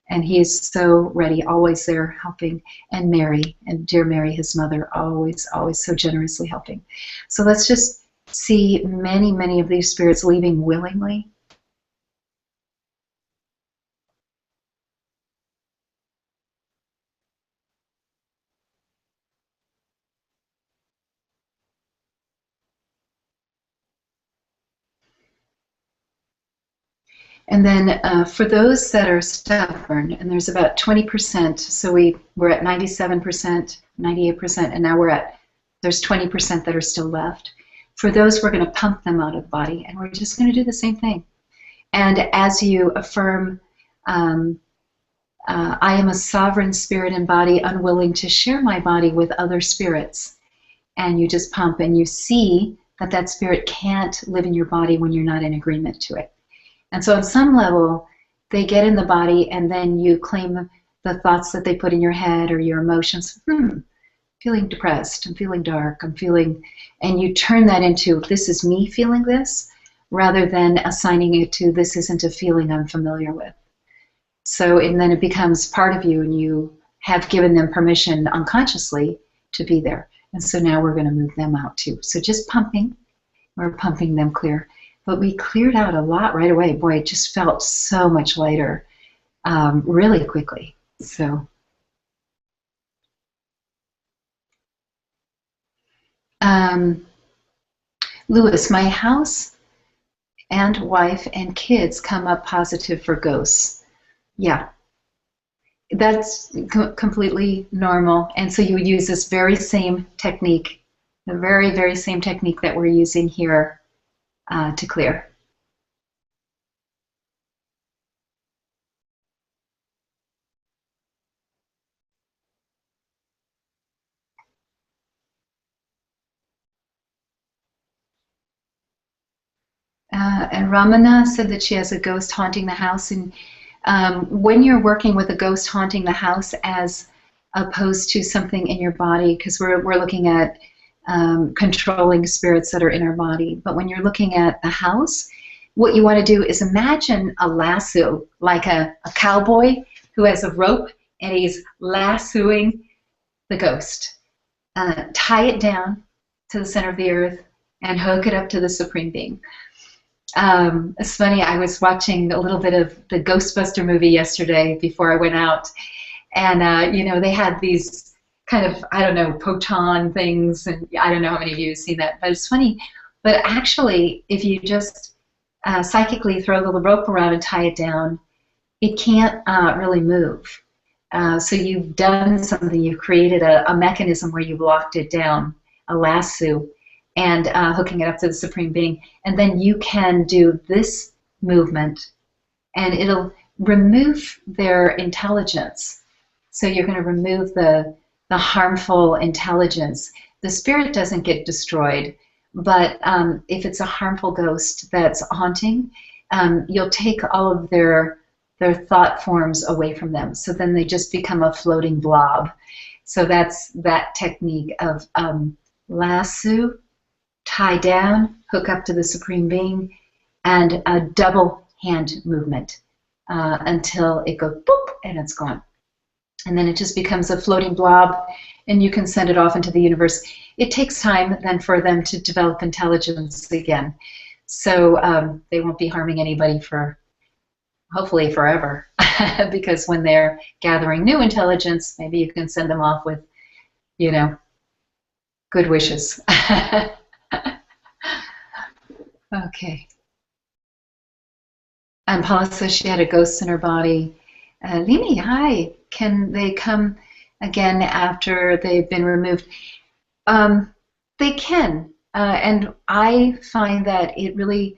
and he is so ready, always there helping. And Mary, and dear Mary, his mother, always, always so generously helping. So let's just see many, many of these spirits leaving willingly. And then for those that are stubborn, and there's about 20%, so we're at 97%, 98%, and now there's 20% that are still left. For those, we're going to pump them out of the body, and we're just going to do the same thing. And as you affirm, I am a sovereign spirit and body, unwilling to share my body with other spirits, and you just pump, and you see that that spirit can't live in your body when you're not in agreement to it. And so on some level, they get in the body, and then you claim the thoughts that they put in your head or your emotions. Feeling depressed, I'm feeling dark, I'm feeling, and you turn that into, this is me feeling this, rather than assigning it to, this isn't a feeling I'm familiar with. So, and then it becomes part of you, and you have given them permission unconsciously to be there. And so now we're going to move them out too. So just pumping, we're pumping them clear. But we cleared out a lot right away. Boy, it just felt so much lighter really quickly. So, Lewis, my house and wife and kids come up positive for ghosts. Yeah, that's completely normal. And so you would use this very same technique, the very, very same technique that we're using here to clear. And Ramana said that she has a ghost haunting the house. And when you're working with a ghost haunting the house as opposed to something in your body, because we're looking at controlling spirits that are in our body. But when you're looking at the house, what you want to do is imagine a lasso, like a cowboy who has a rope and he's lassoing the ghost. Tie it down to the center of the earth and hook it up to the Supreme Being. It's funny, I was watching a little bit of the Ghostbuster movie yesterday before I went out, and you know, they had these kind of, I don't know, proton things, and I don't know how many of you have seen that, but it's funny. But actually, if you just psychically throw the rope around and tie it down, it can't really move. So you've done something, you've created a mechanism where you've locked it down, a lasso, and hooking it up to the Supreme Being. And then you can do this movement, and it'll remove their intelligence. So you're going to remove the harmful intelligence. The spirit doesn't get destroyed, but if it's a harmful ghost that's haunting, you'll take all of their thought forms away from them. So then they just become a floating blob. So that's that technique of lasso, tie down, hook up to the Supreme Being, and a double hand movement until it goes boop and it's gone. And then it just becomes a floating blob, and you can send it off into the universe. It takes time then for them to develop intelligence again. So they won't be harming anybody for hopefully forever, because when they're gathering new intelligence, maybe you can send them off with, you know, good wishes. Okay. And Paula says she had a ghost in her body. Lini, hi. Can they come again after they've been removed? They can. And I find that it really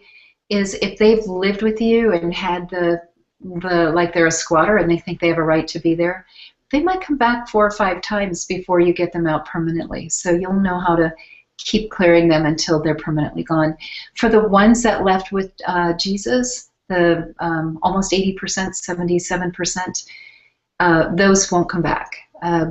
is, if they've lived with you and had the like they're a squatter and they think they have a right to be there, they might come back 4 or 5 times before you get them out permanently. So you'll know how to keep clearing them until they're permanently gone. For the ones that left with Jesus, the almost 80%, 77%, those won't come back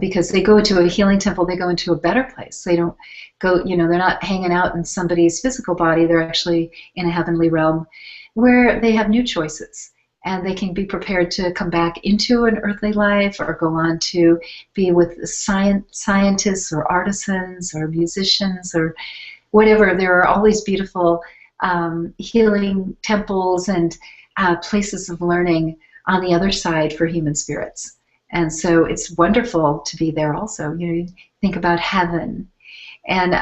because they go into a healing temple. They go into a better place. They don't go, you know, they're not hanging out in somebody's physical body. They're actually in a heavenly realm where they have new choices. And they can be prepared to come back into an earthly life or go on to be with scientists or artisans or musicians or whatever. There are all these beautiful healing temples and places of learning on the other side for human spirits. And so it's wonderful to be there also. You know, you think about heaven. And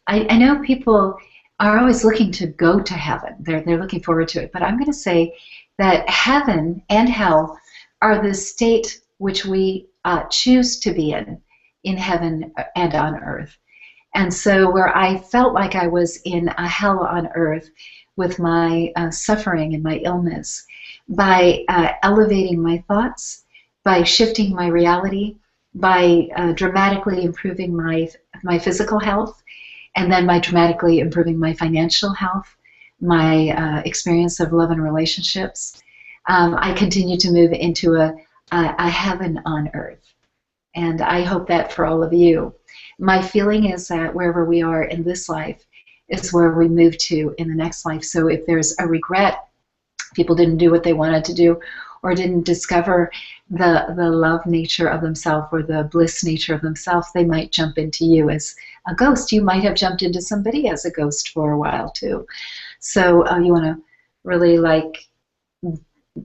I know people are always looking to go to heaven. They're looking forward to it. But I'm going to say that heaven and hell are the state which we choose to be in heaven and on earth. And so where I felt like I was in a hell on earth with my suffering and my illness, by elevating my thoughts, by shifting my reality, by dramatically improving my physical health, and then by dramatically improving my financial health, my experience of love and relationships, I continue to move into a heaven on earth. And I hope that for all of you. My feeling is that wherever we are in this life is where we move to in the next life. So if there's a regret, people didn't do what they wanted to do, or didn't discover the love nature of themselves or the bliss nature of themselves, they might jump into you as a ghost. You might have jumped into somebody as a ghost for a while too. So you want to really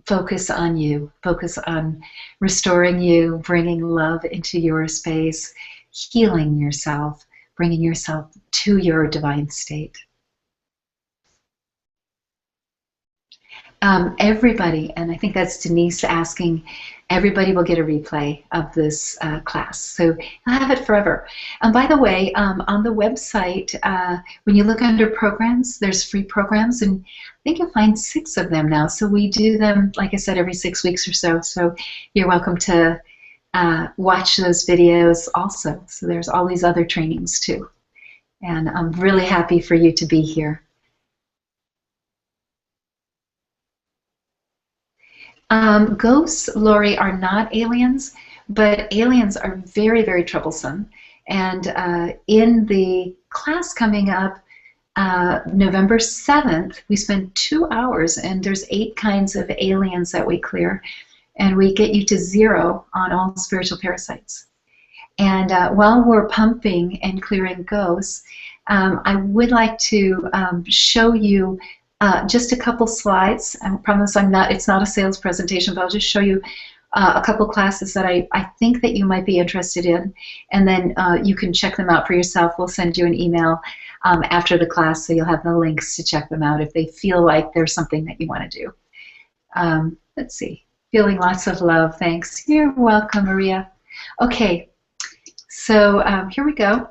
focus on you, focus on restoring you, bringing love into your space, healing yourself, bringing yourself to your divine state. Everybody, and I think that's Denise asking, everybody will get a replay of this class. So I'll have it forever. And by the way, on the website, when you look under programs, there's free programs, and I think you'll find 6 of them now. So we do them, like I said, every 6 weeks or so. So you're welcome to watch those videos also. So there's all these other trainings too. And I'm really happy for you to be here. Ghosts, Lori, are not aliens, but aliens are very, very troublesome. And in the class coming up, November 7th, we spend 2 hours, and there's 8 kinds of aliens that we clear, and we get you to 0 on all spiritual parasites. And while we're pumping and clearing ghosts, I would like to show you just a couple slides. I promise it's not a sales presentation, but I'll just show you a couple classes that I think that you might be interested in, and then you can check them out for yourself. We'll send you an email after the class, so you'll have the links to check them out if they feel like there's something that you want to do. Let's see. Feeling lots of love. Thanks. You're welcome, Maria. Okay, so here we go.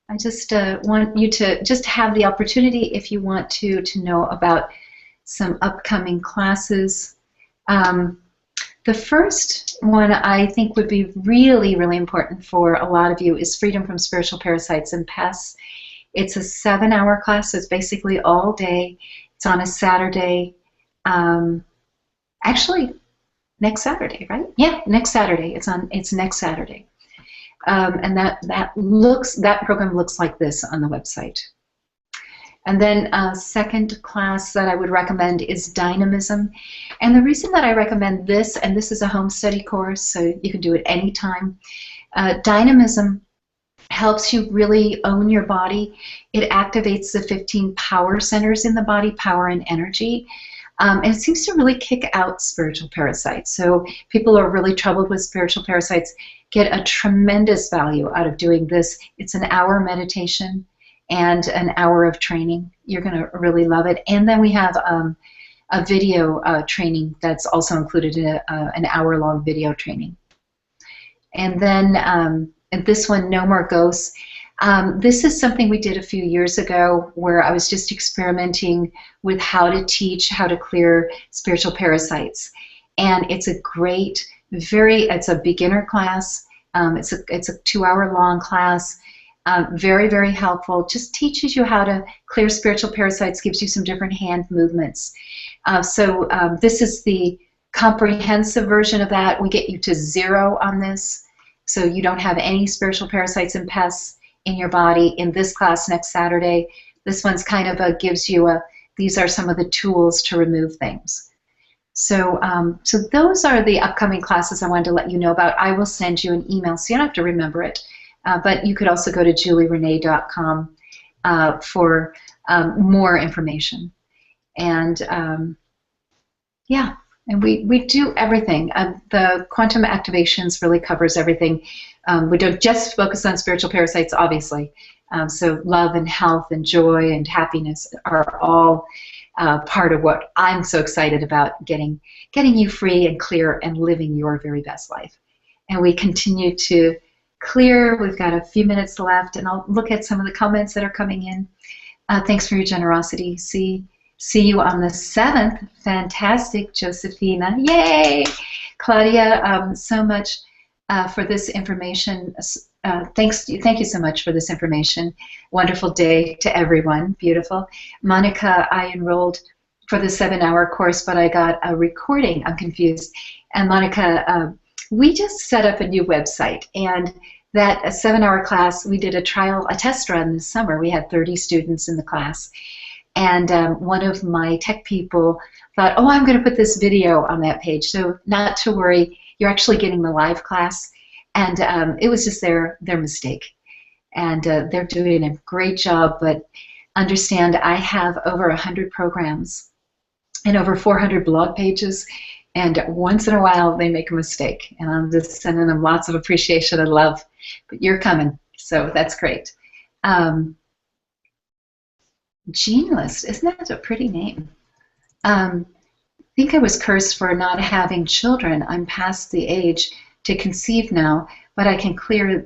I just want you to just have the opportunity, if you want to know about some upcoming classes. The first one I think would be really, really important for a lot of you is Freedom from Spiritual Parasites and Pests. It's a 7-hour class, so it's basically all day. It's on a Saturday. Actually, next Saturday, right? Yeah, next Saturday. It's next Saturday. And that program looks like this on the website. And then a second class that I would recommend is Dynamism. And the reason that I recommend this, and this is a home study course, so you can do it anytime, Dynamism helps you really own your body. It activates the 15 power centers in the body, power and energy. And it seems to really kick out spiritual parasites. So people who are really troubled with spiritual parasites get a tremendous value out of doing this. It's an hour meditation and an hour of training. You're going to really love it. And then we have a video training that's also included in an hour-long video training. And then and this one, No More Ghosts. This is something we did a few years ago where I was just experimenting with how to teach how to clear spiritual parasites. And it's a great, it's a beginner class. It's a 2-hour long class. Very, very helpful. Just teaches you how to clear spiritual parasites, gives you some different hand movements. So this is the comprehensive version of that. We get you to 0 on this, so you don't have any spiritual parasites and pests in your body in this class next Saturday. This one's kind of gives you these are some of the tools to remove things. So, so those are the upcoming classes I wanted to let you know about. I will send you an email, so you don't have to remember it. But you could also go to julierenee.com for more information. And yeah, and we do everything. The quantum activations really covers everything. We don't just focus on spiritual parasites, obviously. So love and health and joy and happiness are all part of what I'm so excited about, getting you free and clear and living your very best life. And we continue to clear. We've got a few minutes left, and I'll look at some of the comments that are coming in. Thanks for your generosity. See you on the 7th. Fantastic, Josephina. Yay! Claudia, so much for this information. Thank you so much for this information. Wonderful day to everyone. Beautiful. Monica, I enrolled for the 7-hour course, but I got a recording. I'm confused. And Monica, we just set up a new website, and that 7-hour class, we did a test run this summer. We had 30 students in the class. And one of my tech people thought, oh, I'm going to put this video on that page. So not to worry, you're actually getting the live class. And it was just their mistake. And they're doing a great job, but understand I have over 100 programs and over 400 blog pages. And once in a while, they make a mistake. And I'm just sending them lots of appreciation and love. But you're coming, so that's great. Gene List, isn't that a pretty name? I think I was cursed for not having children. I'm past the age to conceive now, but I can clear,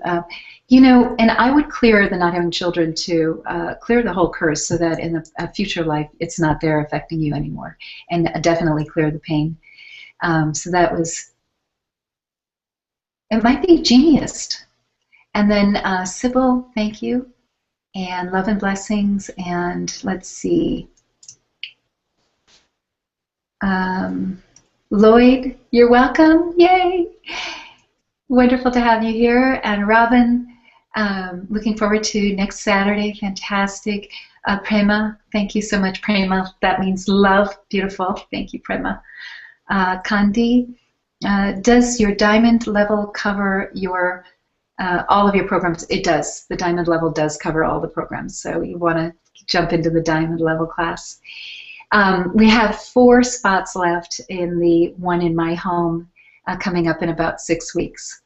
you know, and I would clear the not having children to clear the whole curse so that in a future life it's not there affecting you anymore, and definitely clear the pain. So that was, it might be Genius. And then Sybil, thank you, and love and blessings, and let's see. Lloyd, you're welcome, yay! Wonderful to have you here. And Robin, looking forward to next Saturday, fantastic. Prema, thank you so much, Prema. That means love, beautiful, thank you, Prema. Kandi, does your diamond level cover your all of your programs? It does. The diamond level does cover all the programs, so you want to jump into the diamond level class. We have 4 spots left in the one in my home coming up in about 6 weeks.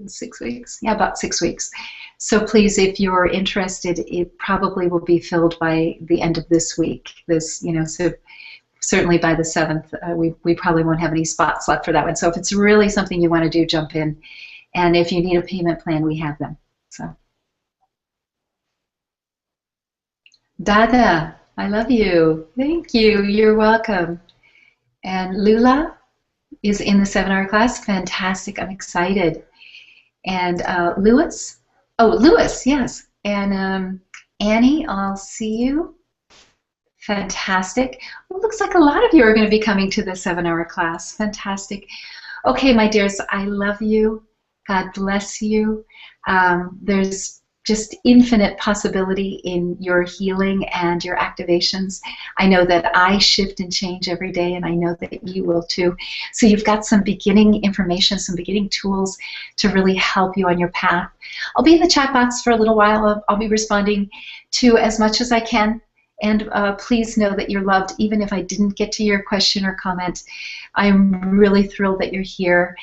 6 weeks? Yeah, about 6 weeks. So please, if you're interested, it probably will be filled by the end of this week. So certainly by the 7th, we probably won't have any spots left for that one. So if it's really something you want to do, jump in. And if you need a payment plan, we have them. So, Dada, I love you. Thank you. You're welcome. And Lula is in the 7-hour class. Fantastic. I'm excited. And Lewis. Oh, Lewis, yes. And Annie, I'll see you. Fantastic. Well, looks like a lot of you are going to be coming to the 7-hour class. Fantastic. Okay, my dears, I love you. God bless you. There's just infinite possibility in your healing and your activations. I know that I shift and change every day, and I know that you will too. So you've got some beginning information, some beginning tools to really help you on your path. I'll be in the chat box for a little while. I'll be responding to as much as I can. And please know that you're loved, even if I didn't get to your question or comment. I'm really thrilled that you're here.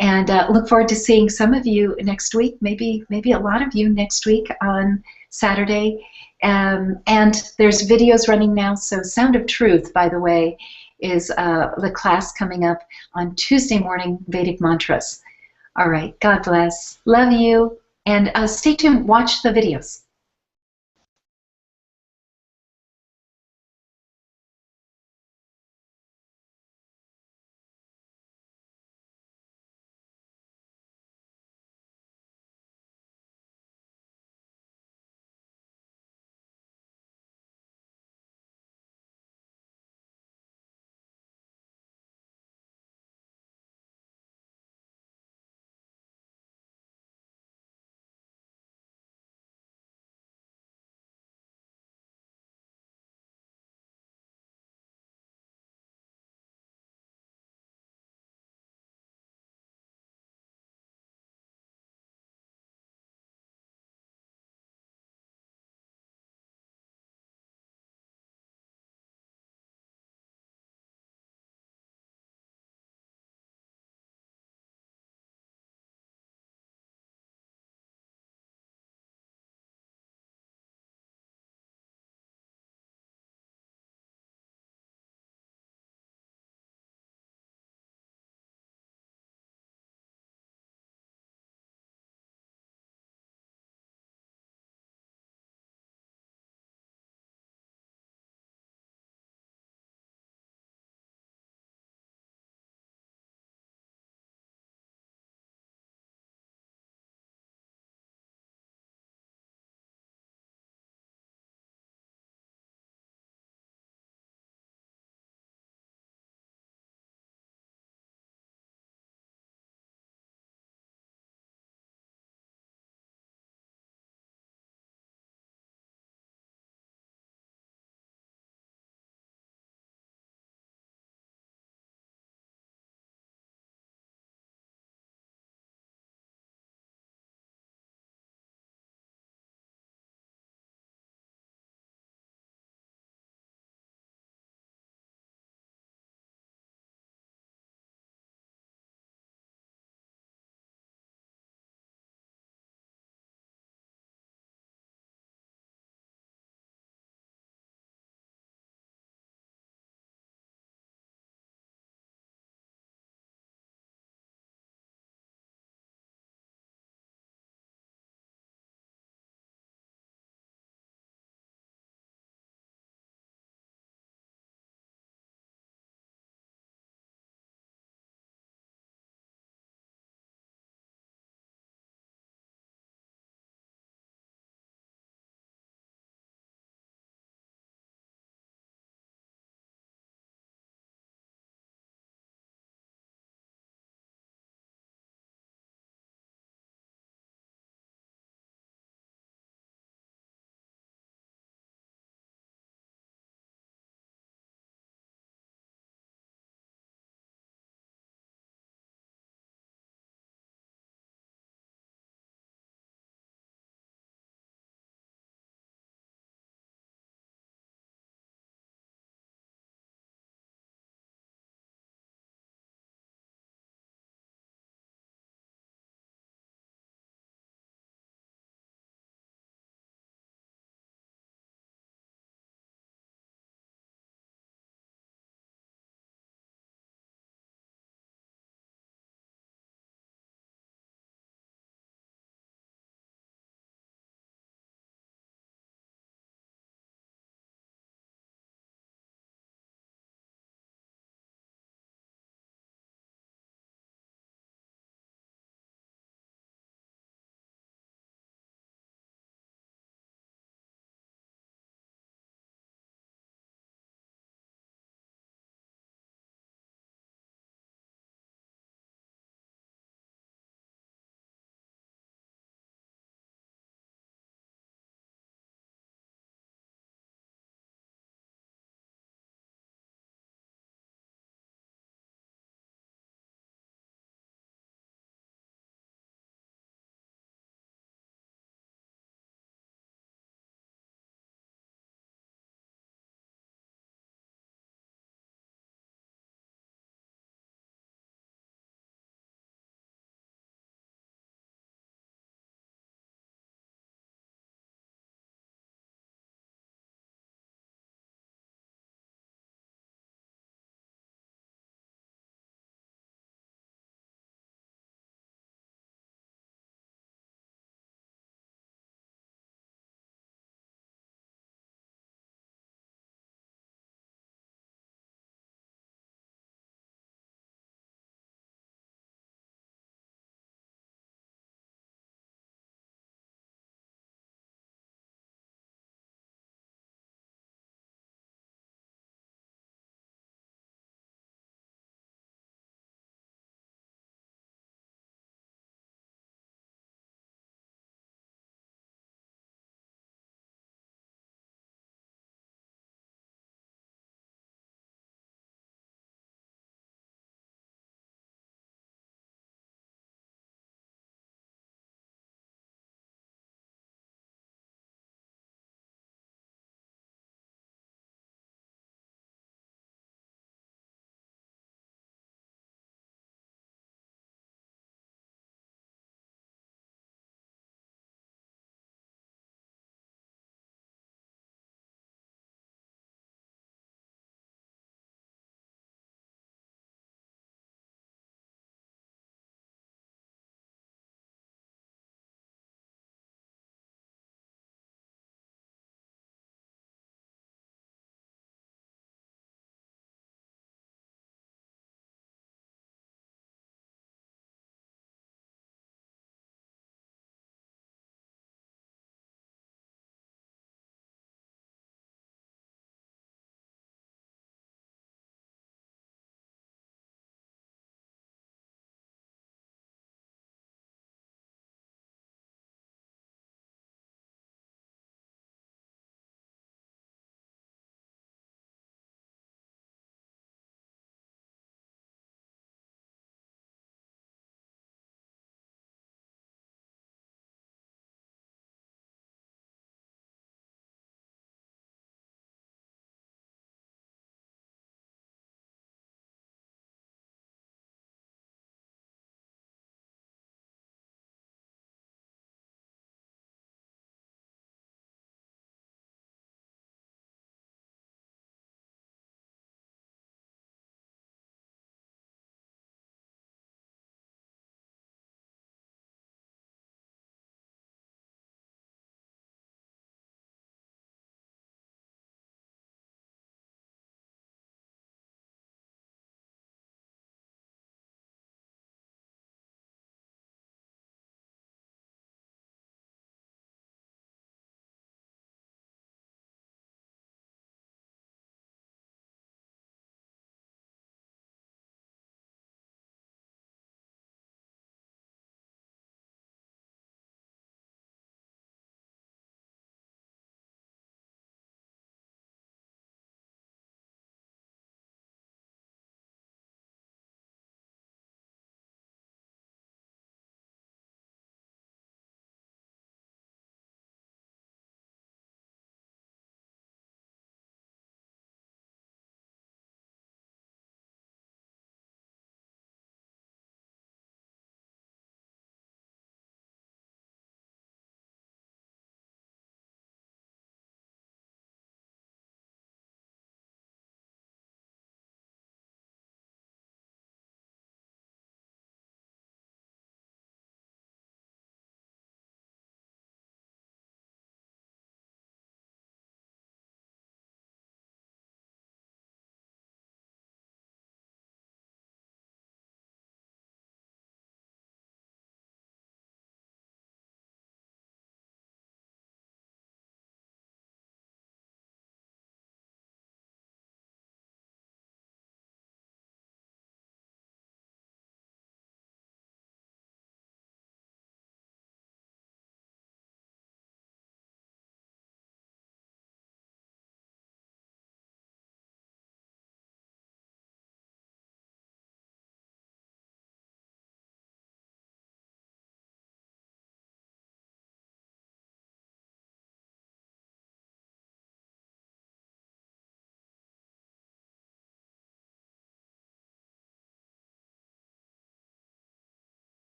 And look forward to seeing some of you next week, maybe a lot of you next week on Saturday. And there's videos running now, so Sound of Truth, by the way, is the class coming up on Tuesday morning, Vedic Mantras. All right, God bless. Love you. And stay tuned. Watch the videos.